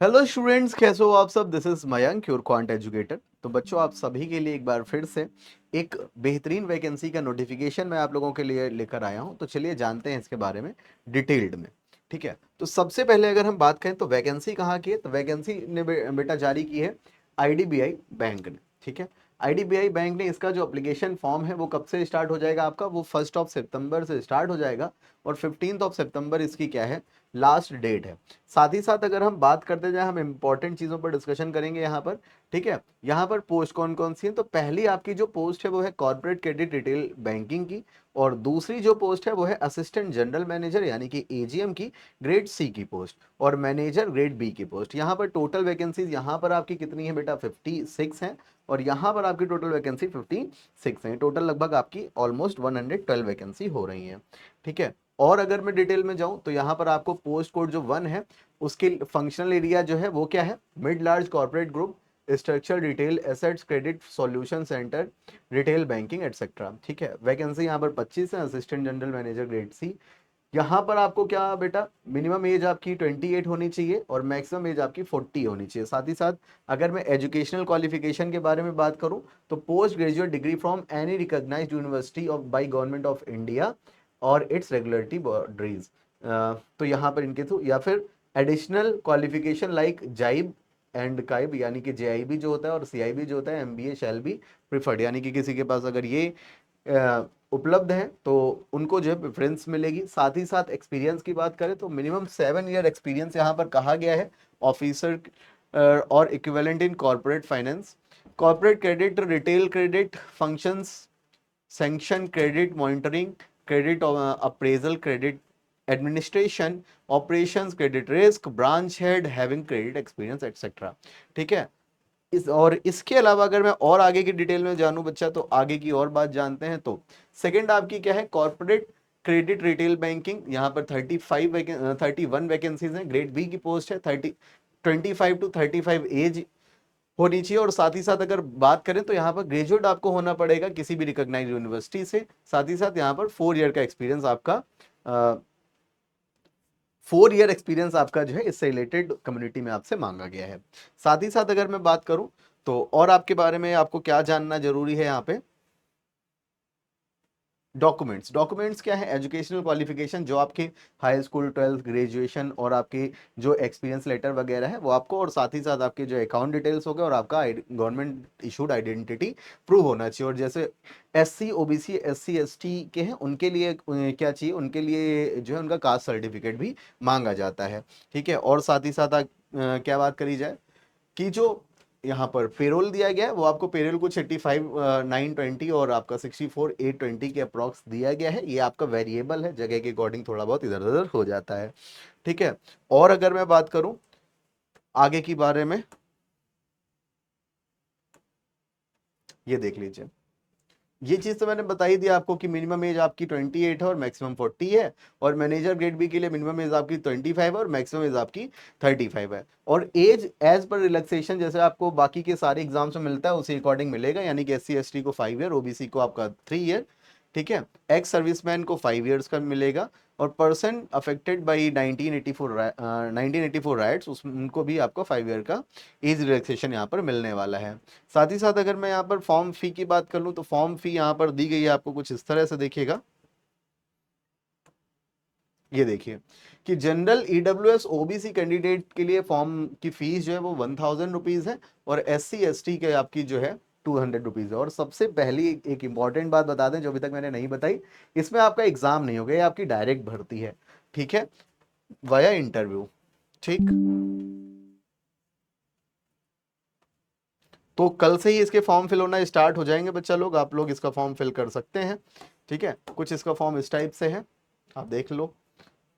Hello students, कैसे हो आप सब। This is Mayank, your quant educator. तो बच्चों, आप सभी के लिए एक बार फिर से एक बेहतरीन वैकेंसी का नोटिफिकेशन मैं आप लोगों के लिए लेकर आया हूं। तो चलिए जानते हैं इसके बारे में डिटेल्ड में। ठीक है, तो सबसे पहले अगर हम बात करें तो वैकेंसी कहाँ की है, तो वैकेंसी ने बेटा जारी की है आईडीबीआई बैंक ने। ठीक है, आईडीबीआई बैंक ने इसका जो एप्लीकेशन फॉर्म है वो कब से स्टार्ट हो जाएगा आपका, वो 1 सितंबर से स्टार्ट हो जाएगा और 15 सितंबर इसकी क्या है, लास्ट डेट है। साथ ही साथ अगर हम बात करते जाए, हम इंपॉर्टेंट चीजों पर डिस्कशन करेंगे यहाँ पर। ठीक है, यहाँ पर पोस्ट कौन कौन सी है, तो पहली आपकी जो पोस्ट है वो है कॉर्पोरेट क्रेडिट रिटेल बैंकिंग की। और दूसरी जो पोस्ट है वो है असिस्टेंट जनरल मैनेजर यानी कि एजीएम की, ग्रेड सी की पोस्ट। और मैनेजर ग्रेड बी की पोस्ट। यहाँ पर टोटल वैकेंसीज यहाँ पर आपकी कितनी है बेटा, 56 है। और यहाँ पर आपकी टोटल वैकेंसी 56 है। टोटल लगभग आपकी ऑलमोस्ट 112 वैकेंसी हो रही है। ठीक है, और अगर मैं डिटेल में जाऊं तो यहाँ पर आपको पोस्ट कोड जो 1 है उसके फंक्शनल एरिया जो है वो क्या है, mid large corporate group, structure detail assets credit solution centre, retail banking etcetera. ठीक है, वैकेंसी यहाँ पर 25 है, assistant general manager grade C. यहाँ पर आपको क्या बेटा, मिनिमम एज आपकी 28 होनी चाहिए और मैक्सिमम एज आपकी 40 होनी चाहिए। साथ ही साथ अगर मैं एजुकेशनल क्वालिफिकेशन के बारे में बात करूं तो post graduate degree from any recognised university of by government of India और इट्स रेगुलेटरी बॉडीज। तो यहाँ पर इनके थ्रू, या फिर additional qualification like JAIIB and CAIIB यानी कि जेआईबी जो होता है और सीआईबी जो होता है, एमबीए शैल बी प्रिफर्ड, यानी कि किसी के पास अगर ये उपलब्ध है तो उनको जो है प्रेफरेंस मिलेगी। साथ ही साथ एक्सपीरियंस की बात करें तो मिनिमम 7 ईयर एक्सपीरियंस यहाँ पर कहा गया है ऑफिसर और equivalent in corporate finance, corporate credit, retail credit functions, sanction credit monitoring, credit appraisal, credit administration, operations, credit risk, branch head having credit experience etcetera. ठीक है, और इसके अलावा अगर मैं और आगे की डिटेल में जानूं बच्चा, तो आगे की और बात जानते हैं। तो सेकंड आपकी क्या है, कॉर्पोरेट क्रेडिट रिटेल बैंकिंग। यहाँ पर 31 वैकेंसीज हैं, ग्रेड बी की पोस्ट है। 25 टू 35 एज होनी चाहिए। और साथ ही साथ अगर बात करें तो यहाँ पर ग्रेजुएट आपको होना पड़ेगा किसी भी रिकॉग्नाइज यूनिवर्सिटी से। साथ ही साथ यहाँ पर 4 ईयर का एक्सपीरियंस आपका, 4 ईयर एक्सपीरियंस आपका जो है इससे रिलेटेड कम्युनिटी में आपसे मांगा गया है। साथ ही साथ अगर मैं बात करूं तो और आपके बारे में आपको क्या जानना जरूरी है यहाँ पे, डॉक्यूमेंट्स। डॉक्यूमेंट्स क्या है, एजुकेशनल क्वालिफिकेशन जो आपके हाई स्कूल, ट्वेल्थ, ग्रेजुएशन और आपके जो एक्सपीरियंस लेटर वगैरह है वो आपको, और साथ ही साथ आपके जो अकाउंट डिटेल्स हो गए और आपका गवर्नमेंट इशूड आइडेंटिटी प्रूव होना चाहिए। और जैसे एससी, ओबीसी, एससी, एसटी के हैं उनके लिए क्या चाहिए, उनके लिए जो है उनका कास्ट सर्टिफिकेट भी मांगा जाता है। ठीक है, और साथ ही साथ क्या बात करी जाए कि जो यहाँ पर पेरोल दिया गया है वो आपको पेरोल कुछ 85,920 और आपका 64,820 के अप्रॉक्स दिया गया है। ये आपका वेरिएबल है, जगह के अकॉर्डिंग थोड़ा बहुत इधर उधर हो जाता है। ठीक है, और अगर मैं बात करूं आगे की बारे में, ये देख लीजिए। ये चीज तो मैंने बताई दी आपको कि मिनिमम एज आपकी 28 है और मैक्सिमम 40 है। और मैनेजर ग्रेड बी के लिए मिनिमम एज आपकी 25 है और मैक्सिमम एज आपकी 35 है। और एज एज पर रिलैक्सेशन जैसे आपको बाकी के सारे एग्जाम्स में मिलता है उसी अकॉर्डिंग मिलेगा, यानी कि एससी एसटी को 5 ईयर, ओबीसी को आपका 3 ईयर। ठीक है, एक्स सर्विसमैन को 5 ईयर्स का मिलेगा। और पर्सन अफेक्टेड बाई 1984 राइट्स, उस उनको भी आपको 5 ईयर का एज रिलैक्सेशन यहाँ पर मिलने वाला है। साथ ही साथ अगर मैं यहाँ पर फॉर्म फी की बात कर लूँ तो फॉर्म फी यहाँ पर दी गई है आपको कुछ इस तरह से, देखिएगा। ये देखिए कि जनरल ईडब्ल्यूएस ओबीसी कैंडिडेट के लिए फॉर्म की फीस जो है वो 1000 रुपीज है। और एससी एसटी के आपकी जो है 200 रुपीज है। और सबसे पहली एक इंपॉर्टेंट बात बता दें जो अभी तक मैंने नहीं बताई, इसमें आपका एग्जाम नहीं होगा, ये आपकी डायरेक्ट भर्ती है। ठीक है, वाया इंटरव्यू। ठीक, तो कल से ही इसके फॉर्म फिल होना स्टार्ट हो जाएंगे बच्चा लोग, आप लोग इसका फॉर्म फिल कर सकते हैं। ठीक है, कुछ इसका फॉर्म इस टाइप से है, आप देख लो।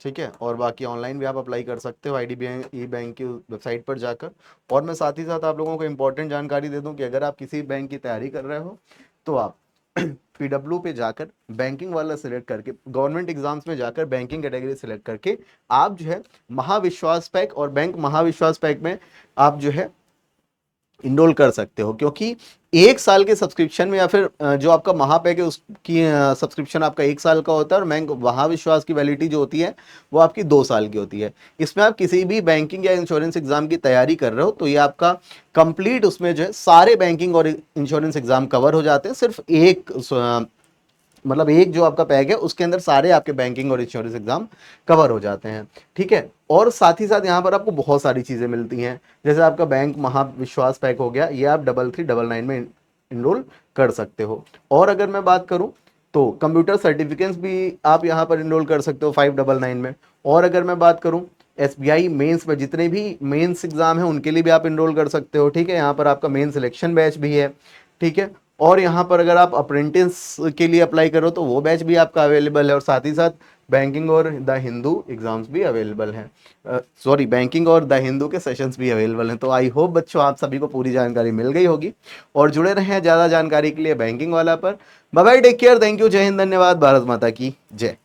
ठीक है, और बाकी ऑनलाइन भी आप अप्लाई कर सकते हो आईडीबीआई बैंक की वेबसाइट पर जाकर। और मैं साथ ही साथ आप लोगों को इंपॉर्टेंट जानकारी दे दूं कि अगर आप किसी बैंक की तैयारी कर रहे हो तो आप पीडब्ल्यू पे जाकर बैंकिंग वाला सिलेक्ट करके, गवर्नमेंट एग्जाम्स में जाकर बैंकिंग कैटेगरी सिलेक्ट करके आप जो है महाविश्वास पैक और बैंक महाविश्वास पैक में आप जो है इनरोल कर सकते हो, क्योंकि एक साल के सब्सक्रिप्शन में या फिर जो आपका महापैक है उसकी सब्सक्रिप्शन आपका एक साल का होता है, और बैंक महाविश्वास की वैलिडिटी जो होती है वो आपकी 2 साल की होती है। इसमें आप किसी भी बैंकिंग या इंश्योरेंस एग्जाम की तैयारी कर रहे हो तो ये आपका कंप्लीट, उसमें जो है सारे बैंकिंग और इंश्योरेंस एग्जाम कवर हो जाते हैं। सिर्फ एक मतलब एक जो आपका पैक है उसके अंदर सारे आपके बैंकिंग और इंश्योरेंस एग्जाम कवर हो जाते हैं, ठीक है। और साथ ही साथ यहाँ पर आपको बहुत सारी चीज़ें मिलती हैं, जैसे आपका बैंक महाविश्वास पैक हो गया, ये आप 3399 में इनरोल कर सकते हो। और अगर मैं बात करूँ तो कंप्यूटर सर्टिफिकेट्स भी आप यहाँ पर इनरोल कर सकते हो 599 में। और अगर मैं बात करूँ SBI मेंस में, जितने भी मेंस एग्जाम है उनके लिए भी आप इनरोल कर सकते हो, ठीक है। यहाँ पर आपका मेन सिलेक्शन बैच भी है, ठीक है। और यहाँ पर अगर आप अप्रेंटिस के लिए अप्लाई करो तो वो बैच भी आपका अवेलेबल है, और साथ ही साथ बैंकिंग और द हिंदू एग्जाम्स भी अवेलेबल हैं, सॉरी बैंकिंग और द हिंदू के सेशंस भी अवेलेबल हैं। तो आई होप बच्चों आप सभी को पूरी जानकारी मिल गई होगी, और जुड़े रहें ज़्यादा जानकारी के लिए बैंकिंग वाला पर। Bye bye, take care, thank you, जय हिंद, धन्यवाद, भारत माता की जय।